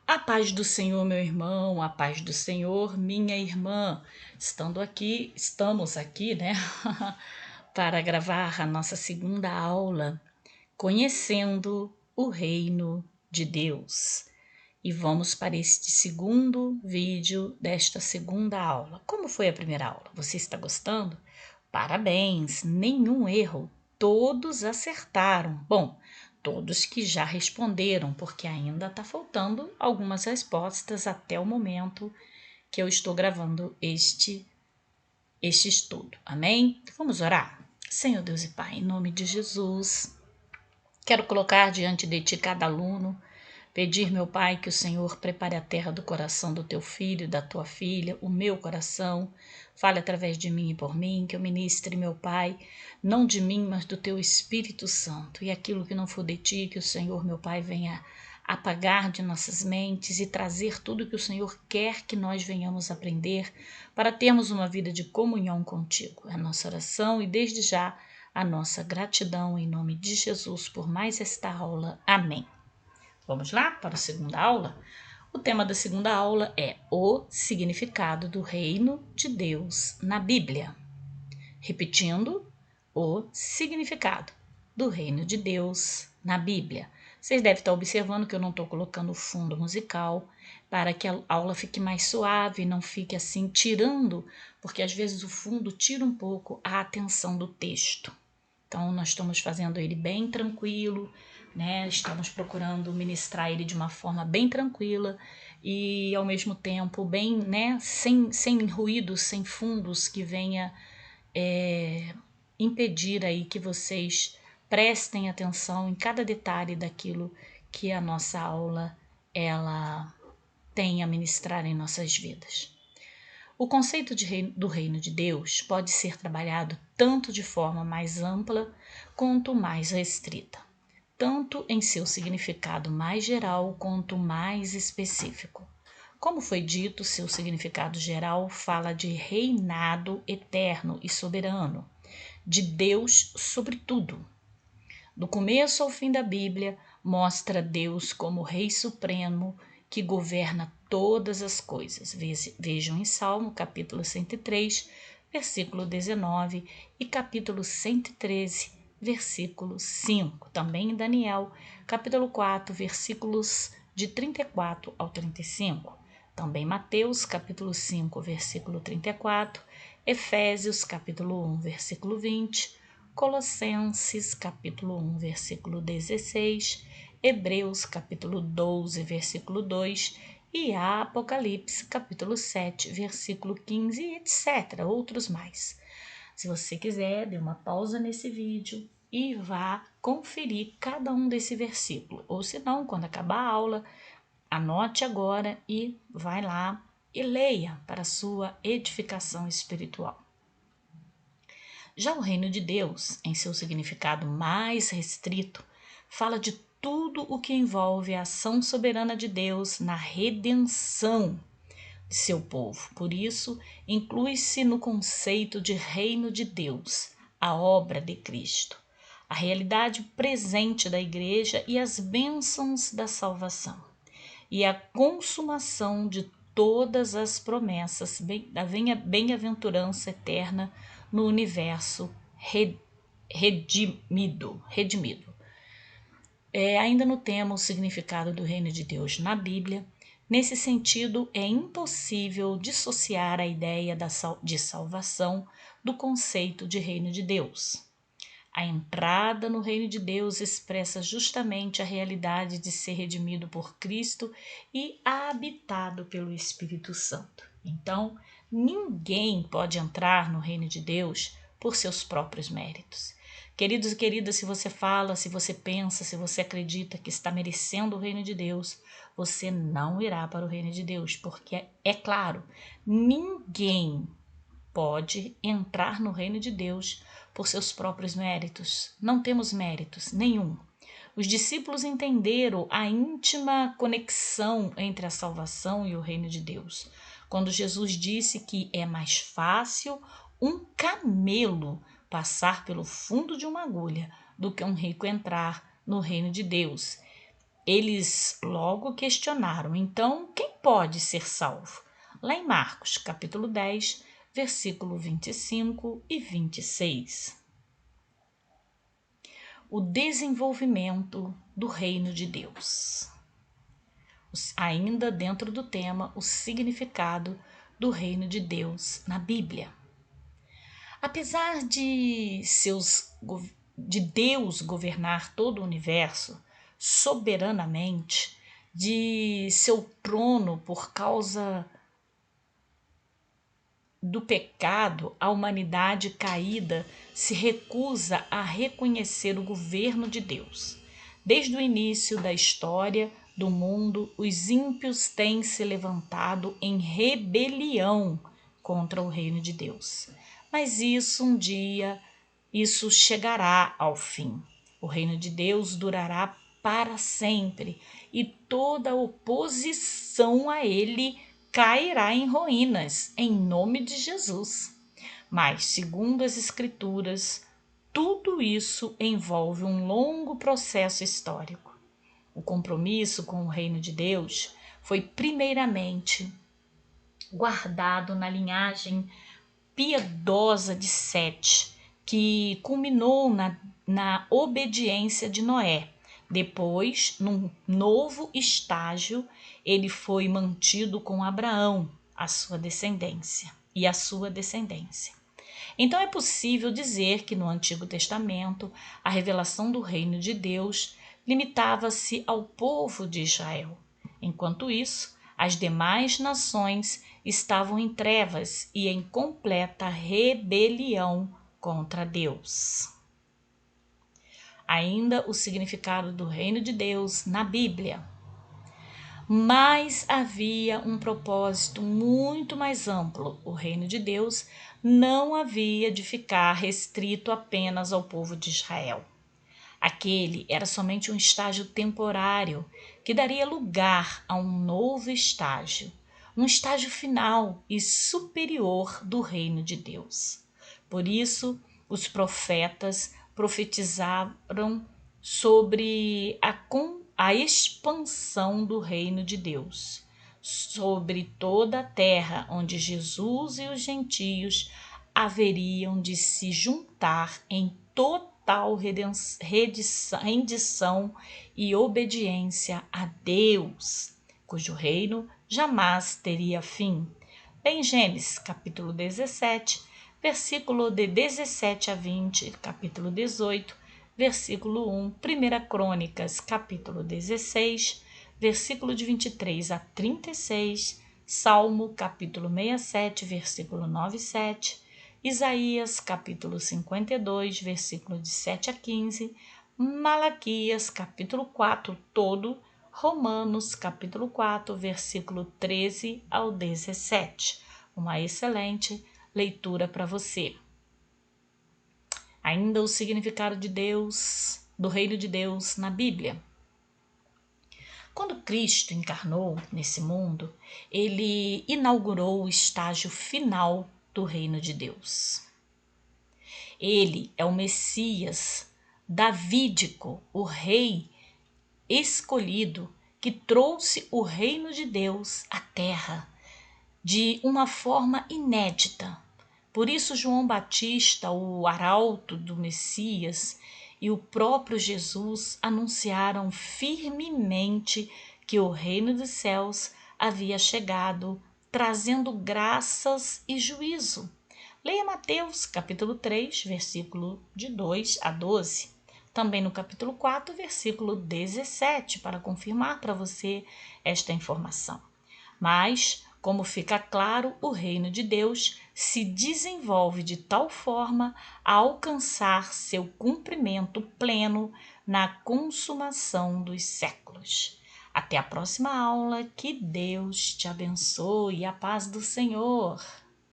A paz do Senhor, meu irmão, a paz do Senhor, minha irmã. Estamos aqui, né, para gravar a nossa segunda aula, Conhecendo o Reino de Deus. E vamos para este segundo vídeo desta segunda aula. Como foi a primeira aula? Você está gostando? Parabéns, nenhum erro, todos acertaram. Bom, todos que já responderam, porque ainda está faltando algumas respostas até o momento que eu estou gravando este estudo. Amém? Vamos orar? Senhor Deus e Pai, em nome de Jesus, quero colocar diante de Ti cada aluno. Pedir, meu Pai, que o Senhor prepare a terra do coração do teu filho e da tua filha, o meu coração. Fale através de mim e por mim, que eu ministre, meu Pai, não de mim, mas do teu Espírito Santo. E aquilo que não for de ti, que o Senhor, meu Pai, venha apagar de nossas mentes e trazer tudo que o Senhor quer que nós venhamos aprender para termos uma vida de comunhão contigo. É a nossa oração e desde já a nossa gratidão em nome de Jesus por mais esta aula. Amém. Vamos lá para a segunda aula? O tema da segunda aula é o significado do reino de Deus na Bíblia. Repetindo, o significado do reino de Deus na Bíblia. Vocês devem estar observando que eu não estou colocando fundo musical para que a aula fique mais suave, não fique assim tirando, porque às vezes o fundo tira um pouco a atenção do texto. Então, nós estamos fazendo ele bem tranquilo, né? Estamos procurando ministrar ele de uma forma bem tranquila e, ao mesmo tempo, bem, né? Sem ruídos, sem fundos que venha impedir aí que vocês prestem atenção em cada detalhe daquilo que a nossa aula, ela tem a ministrar em nossas vidas. O conceito do reino de Deus pode ser trabalhado tanto de forma mais ampla quanto mais restrita, tanto em seu significado mais geral quanto mais específico. Como foi dito, seu significado geral fala de reinado eterno e soberano, de Deus sobre tudo. Do começo ao fim da Bíblia, mostra Deus como Rei Supremo que governa todas as coisas. Vejam em Salmo, capítulo 103, versículo 19 e capítulo 113, versículo 5. Também em Daniel, capítulo 4, versículos de 34 ao 35. Também Mateus, capítulo 5, versículo 34, Efésios, capítulo 1, versículo 20, Colossenses, capítulo 1, versículo 16, Hebreus, capítulo 12, versículo 2 e Apocalipse, capítulo 7, versículo 15, etc. Outros mais. Se você quiser, dê uma pausa nesse vídeo e vá conferir cada um desse versículo. Ou se não, quando acabar a aula, anote agora e vai lá e leia para a sua edificação espiritual. Já o reino de Deus, em seu significado mais restrito, fala de tudo o que envolve a ação soberana de Deus na redenção de seu povo. Por isso, inclui-se no conceito de reino de Deus, a obra de Cristo, a realidade presente da igreja e as bênçãos da salvação, e a consumação de todas as promessas da bem-aventurança eterna no universo redimido. Ainda no tema o significado do reino de Deus na Bíblia, nesse sentido é impossível dissociar a ideia de salvação do conceito de reino de Deus. A entrada no reino de Deus expressa justamente a realidade de ser redimido por Cristo e habitado pelo Espírito Santo. Então, ninguém pode entrar no reino de Deus por seus próprios méritos. Queridos e queridas, se você fala, se você pensa, se você acredita que está merecendo o reino de Deus, você não irá para o reino de Deus, porque é claro, ninguém pode entrar no reino de Deus por seus próprios méritos. Não temos méritos nenhum. Os discípulos entenderam a íntima conexão entre a salvação e o reino de Deus, quando Jesus disse que é mais fácil um camelo passar pelo fundo de uma agulha do que um rico entrar no reino de Deus. Eles logo questionaram: então, quem pode ser salvo? Lá em Marcos, capítulo 10, versículo 25 e 26. O desenvolvimento do reino de Deus. Ainda dentro do tema, o significado do reino de Deus na Bíblia. Apesar de Deus governar todo o universo soberanamente, de seu trono por causa do pecado, a humanidade caída se recusa a reconhecer o governo de Deus. Desde o início da história do mundo, os ímpios têm se levantado em rebelião contra o reino de Deus. Mas isso chegará ao fim. O reino de Deus durará para sempre e toda oposição a ele cairá em ruínas, em nome de Jesus. Mas, segundo as Escrituras, tudo isso envolve um longo processo histórico. O compromisso com o reino de Deus foi primeiramente guardado na linhagem piedosa de Sete, que culminou na obediência de Noé. Depois, num novo estágio, ele foi mantido com Abraão, a sua descendência. Então é possível dizer que no Antigo Testamento a revelação do reino de Deus limitava-se ao povo de Israel. Enquanto isso, as demais nações estavam em trevas e em completa rebelião contra Deus. Ainda o significado do reino de Deus na Bíblia. Mas havia um propósito muito mais amplo. O reino de Deus não havia de ficar restrito apenas ao povo de Israel. Aquele era somente um estágio temporário que daria lugar a um novo estágio, um estágio final e superior do reino de Deus. Por isso, os profetas profetizaram sobre a expansão do reino de Deus, sobre toda a terra onde Jesus e os gentios haveriam de se juntar em total rendição e obediência a Deus, cujo reino jamais teria fim. Em Gênesis, capítulo 17, versículo de 17 a 20, capítulo 18, versículo 1, 1 Crônicas, capítulo 16, versículo de 23 a 36, Salmo, capítulo 67, versículo 9 e 7, Isaías, capítulo 52, versículo de 7 a 15, Malaquias, capítulo 4, todo, Romanos, capítulo 4, versículo 13 ao 17. Uma excelente leitura para você. Ainda o significado de Deus, do reino de Deus na Bíblia. Quando Cristo encarnou nesse mundo, ele inaugurou o estágio final do reino de Deus. Ele é o Messias davídico, o rei escolhido que trouxe o reino de Deus à terra de uma forma inédita. Por isso João Batista, o arauto do Messias, e o próprio Jesus anunciaram firmemente que o reino dos céus havia chegado, trazendo graças e juízo. Leia Mateus, capítulo 3, versículo de 2 a 12. Também no capítulo 4, versículo 17, para confirmar para você esta informação. Mas, como fica claro, o reino de Deus se desenvolve de tal forma a alcançar seu cumprimento pleno na consumação dos séculos. Até a próxima aula, que Deus te abençoe e a paz do Senhor.